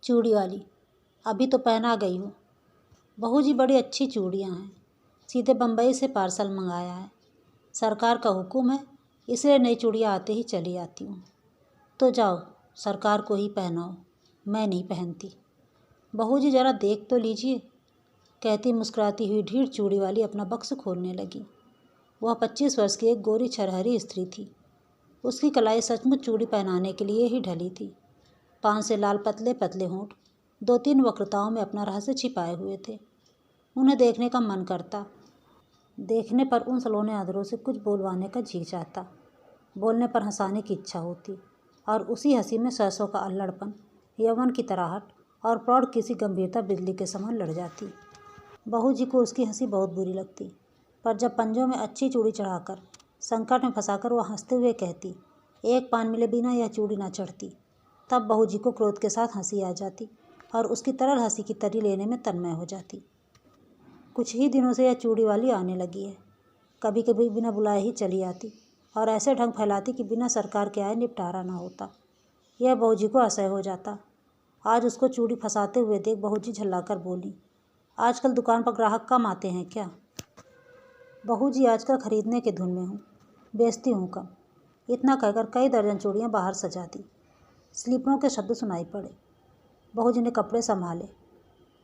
चूड़ी वाली: अभी तो पहना गई हूँ। बहू जी, बड़ी अच्छी चूड़ियाँ हैं, सीधे बम्बई से पार्सल मंगाया है। सरकार का हुक्म है, इसलिए नई चूड़ियाँ आते ही चली आती हूँ। तो जाओ, सरकार को ही पहनाओ, मैं नहीं पहनती। बहू जी, ज़रा देख तो लीजिए, कहती मुस्कुराती हुई ढीठ चूड़ी वाली अपना बक्स खोलने लगी। वह 25 वर्ष की एक गोरी छरहरी स्त्री थी। उसकी कलाई सचमुच चूड़ी पहनाने के लिए ही ढली थी। पान से लाल पतले पतले होंठ 2-3 वक्रताओं में अपना रहस्य छिपाए हुए थे। उन्हें देखने का मन करता, देखने पर उन सलोने अधरों से कुछ बोलवाने का जी चाहता, बोलने पर हंसाने की इच्छा होती, और उसी हंसी में सरसों का अल्हड़पन, यौवन की तराहट और प्रौढ़ किसी गंभीरता बिजली के समान लड़ जाती। बहू जी को उसकी हंसी बहुत बुरी लगती, पर जब पंजों में अच्छी चूड़ी चढ़ाकर संकट में फंसाकर वह हंसते हुए कहती, एक पान मिले बिना यह चूड़ी ना चढ़ती, तब बहू जी को क्रोध के साथ हंसी आ जाती और उसकी तरल हंसी की तरी लेने में तन्मय हो जाती। कुछ ही दिनों से यह चूड़ी वाली आने लगी है। कभी कभी बिना बुलाए ही चली आती और ऐसे ढंग फैलाती कि बिना सरकार के आए निपटारा ना होता। यह बहू जी को असह्य हो जाता। आज उसको चूड़ी फंसाते हुए देख बहू जी झल्लाकर बोली, आजकल दुकान पर ग्राहक कम आते हैं क्या? बहू जी, आजकल खरीदने के धुन में हूँ, बेचती हूँ कम। इतना कहकर कई दर्जन चूड़ियाँ बाहर सजा दी। स्लीपरों के शब्द सुनाई पड़े। बहू जी ने कपड़े संभाले,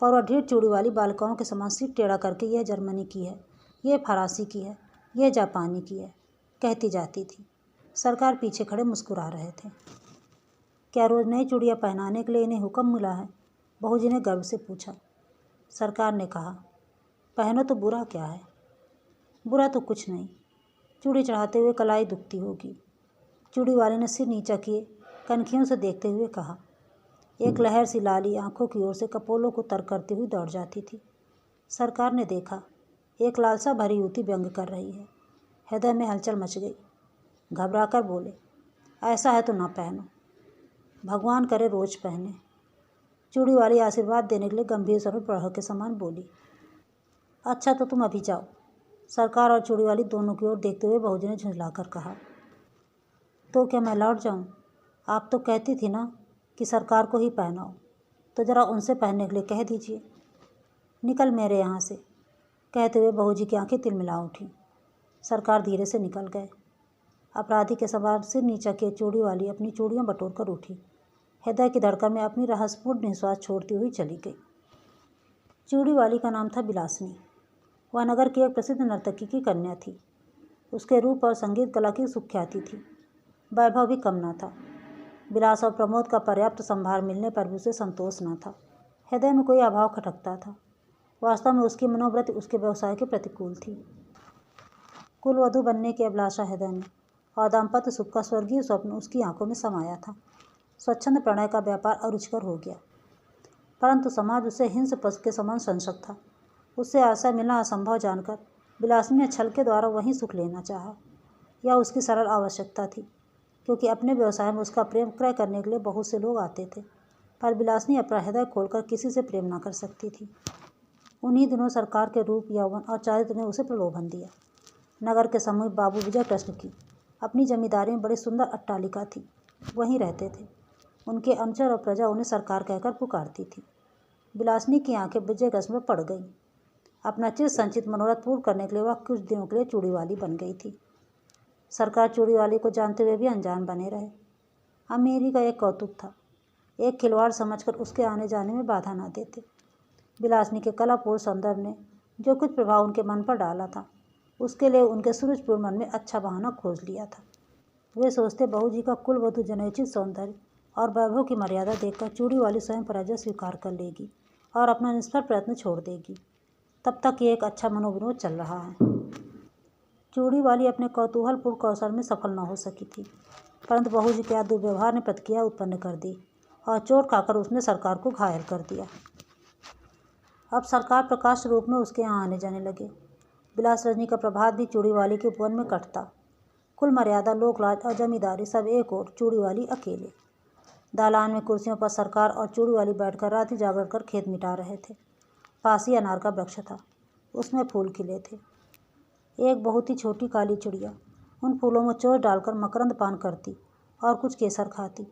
पर वह ढीठ चूड़ी वाली बालिकाओं के समान सिर टेढ़ा करके यह जर्मनी की है, यह फरासी की है, यह जापानी की है, कहती जाती थी। सरकार पीछे खड़े मुस्कुरा रहे थे। क्या रोज़ नई चूड़ियाँ पहनाने के लिए इन्हें हुक्म मिला है? बहू जी ने गर्व से पूछा। सरकार ने कहा, पहनो तो बुरा क्या है? बुरा तो कुछ नहीं, चूड़ी चढ़ाते हुए कलाई दुखती होगी। चूड़ी वाले ने सिर नीचा किए कनखियों से देखते हुए कहा। एक लहर सी लाली आंखों की ओर से कपोलों को तर करती हुई दौड़ जाती थी। सरकार ने देखा, एक लालसा भरी युवती व्यंग कर रही है। हृदय में हलचल मच गई। घबराकर बोले, ऐसा है तो ना पहनो, भगवान करे रोज पहने। चूड़ी वाली आशीर्वाद देने के लिए गंभीर स्वर में प्रौढ़ के समान बोली। अच्छा तो तुम अभी जाओ। सरकार और चूड़ी वाली दोनों की ओर देखते हुए बहू जी ने झुंझलाकर कहा। तो क्या मैं लौट जाऊं? आप तो कहती थी ना कि सरकार को ही पहनाओ, तो ज़रा उनसे पहनने के लिए कह दीजिए। निकल मेरे यहाँ से, कहते हुए बहू जी की आंखें तिलमिला उठीं। सरकार धीरे से निकल गए। अपराधी के सवार सिर नीचा किए चूड़ी वाली अपनी चूड़ियाँ बटोर कर उठी। हृदय की धड़कन में अपनी रहस्यपूर्ण निश्वास छोड़ती हुई चली गई। चूड़ी वाली का नाम था बिलासनी। वह नगर की एक प्रसिद्ध नर्तकी की कन्या थी। उसके रूप और संगीत कला की सुख्याति थी। वैभव भी कम न था। विलास और प्रमोद का पर्याप्त संभार मिलने पर भी उसे संतोष न था। हृदय में कोई अभाव खटकता था। वास्तव में उसकी मनोवृत्ति उसके व्यवसाय के प्रतिकूल थी। कुलवधू बनने की अभिलाषा हृदय में और दाम्पत्य सुख का स्वर्गीय स्वप्न उसकी आंखों में समाया था। स्वच्छंद प्रणय का व्यापार अरुचिकर हो गया, परंतु समाज उसे हिंस पशु के समान संशक था। उससे आशा मिलना असंभव जानकर बिलासनी ने छल के द्वारा वहीं सुख लेना चाहा। यह उसकी सरल आवश्यकता थी, क्योंकि अपने व्यवसाय में उसका प्रेम क्रय करने के लिए बहुत से लोग आते थे, पर बिलासनी अपना हृदय खोलकर किसी से प्रेम न कर सकती थी। उन्हीं दिनों सरकार के रूप, यौवन और चारित्र ने उसे प्रलोभन दिया। नगर के समीप बाबू विजय कृष्ण की अपनी जमींदारी में बड़ी सुंदर अट्टालिका थी। वहीं रहते थे। उनके अनुचर और प्रजा उन्हें सरकार कहकर पुकारती थी। बिलासनी की आंखें विजय कृष्ण में पड़ गईं। अपना चिर संचित मनोरथ पूर्ण करने के लिए वह कुछ दिनों के लिए चूड़ी वाली बन गई थी। सरकार चूड़ी वाली को जानते हुए भी अनजान बने रहे। अमीरी का एक कौतुक था, एक खिलवाड़ समझकर उसके आने जाने में बाधा न देते। बिलासनी के कलापूर्ण सौंदर्य ने जो कुछ प्रभाव उनके मन पर डाला था, उसके लिए उनके सूरजपूर्ण मन में अच्छा बहाना खोज लिया था। वे सोचते, बहू जी का कुलवधू जनोचित सौंदर्य और वैभव की मर्यादा देखकर चूड़ी वाली स्वयं पराजय स्वीकार कर लेगी और अपना निष्फल प्रयत्न छोड़ देगी। तब तक ये एक अच्छा मनोविनोद चल रहा है। चूड़ी वाली अपने कौतूहलपूर्ण कौशल में सफल न हो सकी थी, परंतु बहू जी के दुर्व्यवहार ने प्रतिक्रिया उत्पन्न कर दी और चोट खाकर उसने सरकार को घायल कर दिया। अब सरकार प्रकाश रूप में उसके यहाँ आने जाने लगे। बिलास रजनी का प्रभात भी चूड़ी वाली के उपवन में कटता। कुल मर्यादा, लोकलाज और जमींदारी सब एक ओर, चूड़ी वाली अकेले। दालान में कुर्सियों पर सरकार और चूड़ी वाली बैठकर रात जागरण कर खेत मिटा रहे थे। पास ही अनार का वृक्ष था, उसमें फूल खिले थे। एक बहुत ही छोटी काली चिड़िया उन फूलों में चोंच डालकर मकरंद पान करती और कुछ केसर खाती,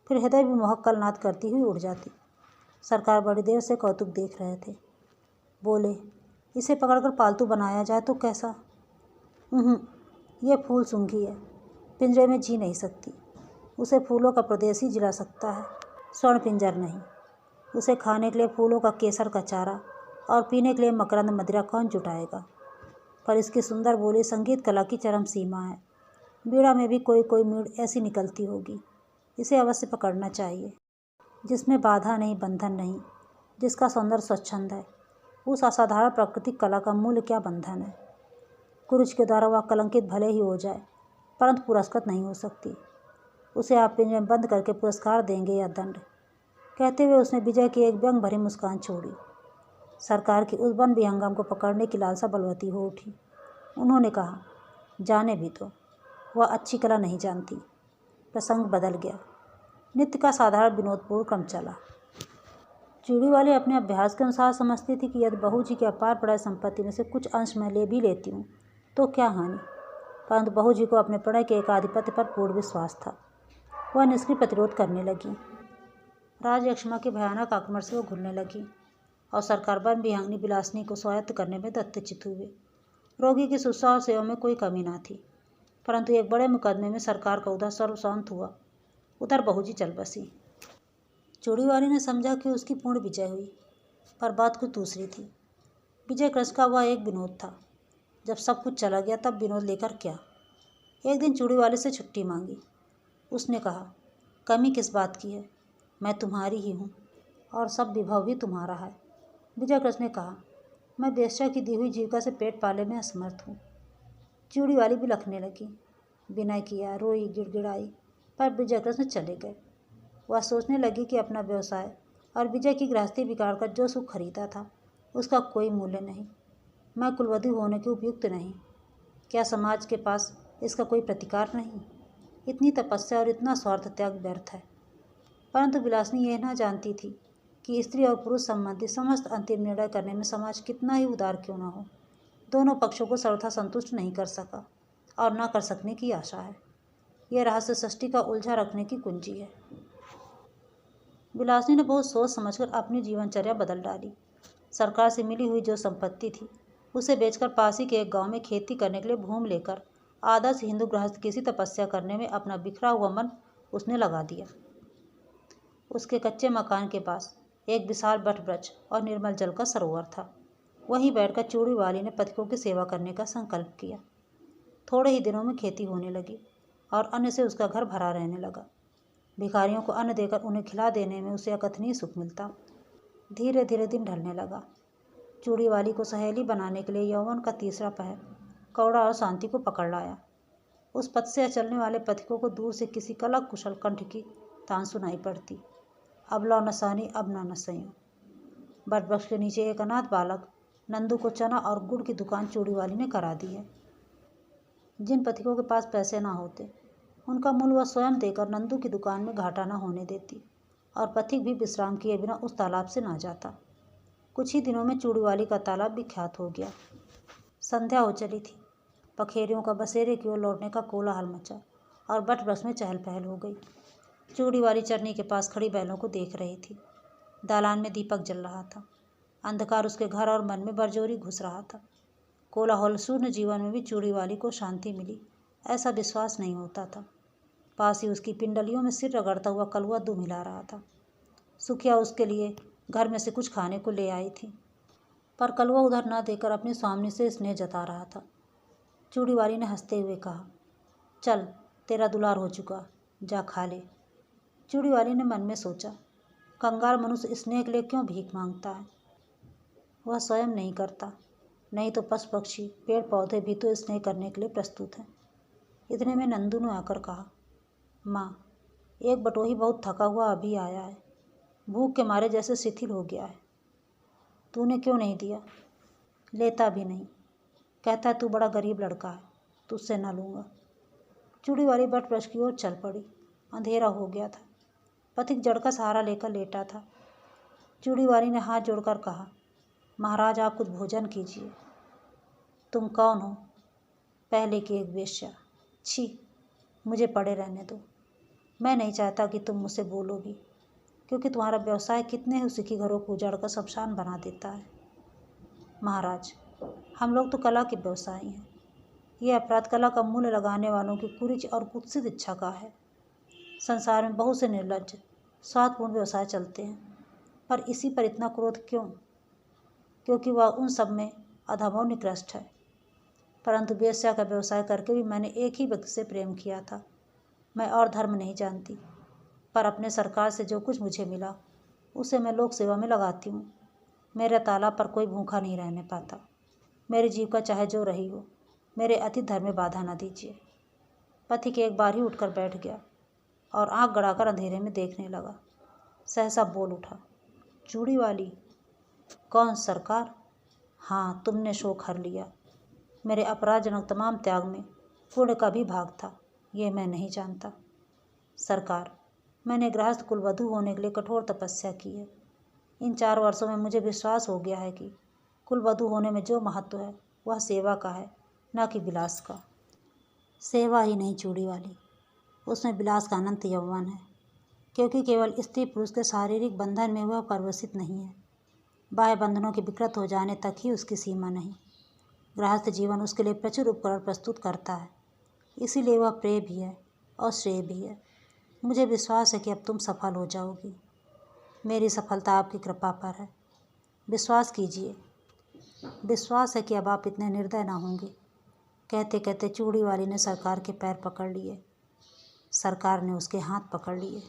फिर हृदय विमोहक कलनाद करती हुई उड़ जाती। सरकार बड़ी देर से कौतुक देख रहे थे। बोले, इसे पकड़कर पालतू बनाया जाए तो कैसा? ये फूल सूंघी है, पिंजरे में जी नहीं सकती। उसे फूलों का प्रदेश ही जिला सकता है, स्वर्ण पिंजर नहीं। उसे खाने के लिए फूलों का केसर का चारा और पीने के लिए मकरंद मदिरा कौन जुटाएगा? पर इसकी सुंदर बोली संगीत कला की चरम सीमा है। बीड़ा में भी कोई कोई मीड़ ऐसी निकलती होगी। इसे अवश्य पकड़ना चाहिए, जिसमें बाधा नहीं, बंधन नहीं, जिसका सौंदर्य स्वच्छंद है। उस असाधारण प्राकृतिक कला का मूल्य क्या बंधन है? कुरुच के द्वारा वह कलंकित भले ही हो जाए, परंतु पुरस्कृत नहीं हो सकती। उसे आप पिंजरे में बंद करके पुरस्कार देंगे या दंड? कहते हुए उसने विजय की एक व्यंग भरी मुस्कान छोड़ी। सरकार की उस वन विहंगम को पकड़ने की लालसा बलवती हो उठी। उन्होंने कहा, जाने भी तो, वह अच्छी कला नहीं जानती। प्रसंग बदल गया। नित्य का साधारण विनोदपूर्ण क्रम चला। चूड़ी वाली अपने अभ्यास के अनुसार समझती थी कि यदि बहू जी की अपार पड़ाई संपत्ति में से कुछ अंश मैं ले भी लेती हूँ तो क्या हानि, परंतु बहू जी को अपने प्रणय के एकाधिपत्य पर पूर्ण विश्वास था। वह निष्क्रिय प्रतिरोध करने लगी। राजयक्ष्मा के भयानक आक्रमण से वो घुलने लगी और सरकार वन विहंगनी विलासिनी को स्वायत्त करने में दत्तचित हुए। रोगी की शुश्रूषा और सेवा में कोई कमी ना थी, परंतु एक बड़े मुकदमे में सरकार का उधर सर्वशांत हुआ, उधर बहू जी चल बसी। चूड़ी वाली ने समझा कि उसकी पूर्ण विजय हुई, पर बात कुछ दूसरी थी। विजय कृष्ण का वह एक विनोद था। जब सब कुछ चला गया तब विनोद लेकर क्या? एक दिन चूड़ी वाले से छुट्टी मांगी। उसने कहा, कमी किस बात की है? मैं तुम्हारी ही हूँ और सब विभव भी तुम्हारा है। विजय कृष्ण ने कहा, मैं वेश्या की दी हुई जीविका से पेट पाले में असमर्थ हूँ। चूड़ी वाली भी लखने लगी। विनय किया, रोई, गिड़गिड़ाई, पर विजय कृष्ण चले गए। वह सोचने लगी कि अपना व्यवसाय और विजय की गृहस्थी बिगाड़कर जो सुख खरीदा था उसका कोई मूल्य नहीं। मैं कुलवधू होने की उपयुक्त नहीं। क्या समाज के पास इसका कोई प्रतिकार नहीं? इतनी तपस्या और इतना स्वार्थ त्याग व्यर्थ है। परंतु विलासिनी यह न जानती थी कि स्त्री और पुरुष संबंधी समस्त अंतिम निर्णय करने में समाज कितना ही उदार क्यों न हो, दोनों पक्षों को सर्वथा संतुष्ट नहीं कर सका और न कर सकने की आशा है। यह रहस्य सृष्टि का उलझा रखने की कुंजी है। विलासिनी ने बहुत सोच समझकर अपनी जीवनचर्या बदल डाली। सरकार से मिली हुई जो संपत्ति थी उसे बेचकर पास ही के एक गांव में खेती करने के लिए भूमि लेकर आदर्श हिंदू गृहस्थ किसी तपस्या करने में अपना बिखरा हुआ मन उसने लगा दिया। उसके कच्चे मकान के पास एक विशाल वटवृक्ष और निर्मल जल का सरोवर था। वहीं बैठकर चूड़ी वाली ने पथिकों की सेवा करने का संकल्प किया। थोड़े ही दिनों में खेती होने लगी और अन्न से उसका घर भरा रहने लगा। भिखारियों को अन्न देकर उन्हें खिला देने में उसे अकथनीय सुख मिलता। धीरे धीरे दिन ढलने लगा। चूड़ी वाली को सहेली बनाने के लिए यौवन का तीसरा पहर कौड़ा और शांति को पकड़ लाया। उस पथ से चलने वाले पथिकों को दूर से किसी कला कुशल कंठ की तान सुनाई पड़ती, अब लो न सहनी, अब न सह्यूं। बटवृक्ष के नीचे एक अनाथ बालक नंदू को चना और गुड़ की दुकान चूड़ी वाली ने करा दी है। जिन पथिकों के पास पैसे ना होते उनका मूल वह स्वयं देकर नंदू की दुकान में घाटा न होने देती और पथिक भी विश्राम किए बिना उस तालाब से ना जाता। कुछ ही दिनों में चूड़ी वाली का तालाब विख्यात हो गया। संध्या हो चली थी। पखेरियों का बसेरे की ओर लौटने का कोलाहल मचा और बटवृक्ष में चहल पहल हो गई। चूड़ी वाली चरनी के पास खड़ी बैलों को देख रही थी। दालान में दीपक जल रहा था। अंधकार उसके घर और मन में बरजोरी घुस रहा था। कोलाहल शून्य जीवन में भी चूड़ी वाली को शांति मिली ऐसा विश्वास नहीं होता था। पास ही उसकी पिंडलियों में सिर रगड़ता हुआ कलुआ दुम हिला रहा था। सुखिया उसके लिए घर में से कुछ खाने को ले आई थी, पर कलुआ उधर न देकर अपनी स्वामिनी से स्नेह जता रहा था। चूड़ी वाली ने हंसते हुए कहा, चल तेरा दुलार हो चुका, जा खा ले। चूड़ी वाली ने मन में सोचा, कंगाल मनुष्य स्नेह के लिए क्यों भीख मांगता है? वह स्वयं नहीं करता, नहीं तो पशु पक्षी पेड़ पौधे भी तो स्नेह करने के लिए प्रस्तुत हैं। इतने में नंदू ने आकर कहा, माँ, एक बटोही बहुत थका हुआ अभी आया है, भूख के मारे जैसे शिथिल हो गया है। तूने क्यों नहीं दिया? लेता भी नहीं, कहता है तू बड़ा गरीब लड़का है, तुझसे न लूँगा। चूड़ी वाली बटवृक्ष की ओर चल पड़ी। अंधेरा हो गया था। पथिक जड़ का सहारा लेकर लेटा था। चूड़ी वाली ने हाथ जोड़कर कहा, महाराज आप कुछ भोजन कीजिए। तुम कौन हो? पहले की एक वेश्या। छी, मुझे पड़े रहने दो। मैं नहीं चाहता कि तुम मुझसे बोलो भी। क्योंकि तुम्हारा व्यवसाय कितने ही सुखी घरों को उजाड़ कर शमशान बना देता है। महाराज, हम लोग तो कला के व्यवसायी हैं। यह अपराध कला का मूल्य लगाने वालों की कुरीच और कुत्सित इच्छा का है। संसार में बहुत से निर्लज्ज स्वार्थपूर्ण व्यवसाय चलते हैं, पर इसी पर इतना क्रोध क्यों? क्योंकि वह उन सब में अधम निकृष्ट है। परंतु वेश्या का व्यवसाय करके भी मैंने एक ही व्यक्ति से प्रेम किया था। मैं और धर्म नहीं जानती, पर अपने सरकार से जो कुछ मुझे मिला उसे मैं लोक सेवा में लगाती हूँ। मेरे तालाब पर कोई भूखा नहीं रहने पाता। मेरी जीविका चाहे जो रही हो, मेरे अति धर्म में बाधा न दीजिए। पथिक एक बार ही उठकर बैठ गया और आंख गड़ाकर अंधेरे में देखने लगा। सहसा बोल उठा, चूड़ी वाली? कौन सरकार? हाँ, तुमने शोक हर लिया। मेरे अपराधजनक तमाम त्याग में पुण्य का भी भाग था, ये मैं नहीं जानता। सरकार, मैंने गृहस्थ कुलवधू होने के लिए कठोर तपस्या की है। इन 4 वर्षों में मुझे विश्वास हो गया है कि कुलवधू होने में जो महत्व है वह सेवा का है, न कि विलास का। सेवा ही नहीं चूड़ी वाली, उसमें विलास का अनंत यौवन है, क्योंकि केवल स्त्री पुरुष के शारीरिक बंधन में वह परवशित नहीं है। बाह्य बंधनों के विकृत हो जाने तक ही उसकी सीमा नहीं। गृहस्थ जीवन उसके लिए प्रचुर उपकरण प्रस्तुत करता है, इसीलिए वह प्रिय भी है और श्रेय भी है। मुझे विश्वास है कि अब तुम सफल हो जाओगी। मेरी सफलता आपकी कृपा पर है, विश्वास कीजिए। विश्वास है कि अब आप इतने निर्दय ना होंगे। कहते कहते चूड़ी वाली ने सरकार के पैर पकड़ लिए। सरकार ने उसके हाथ पकड़ लिए।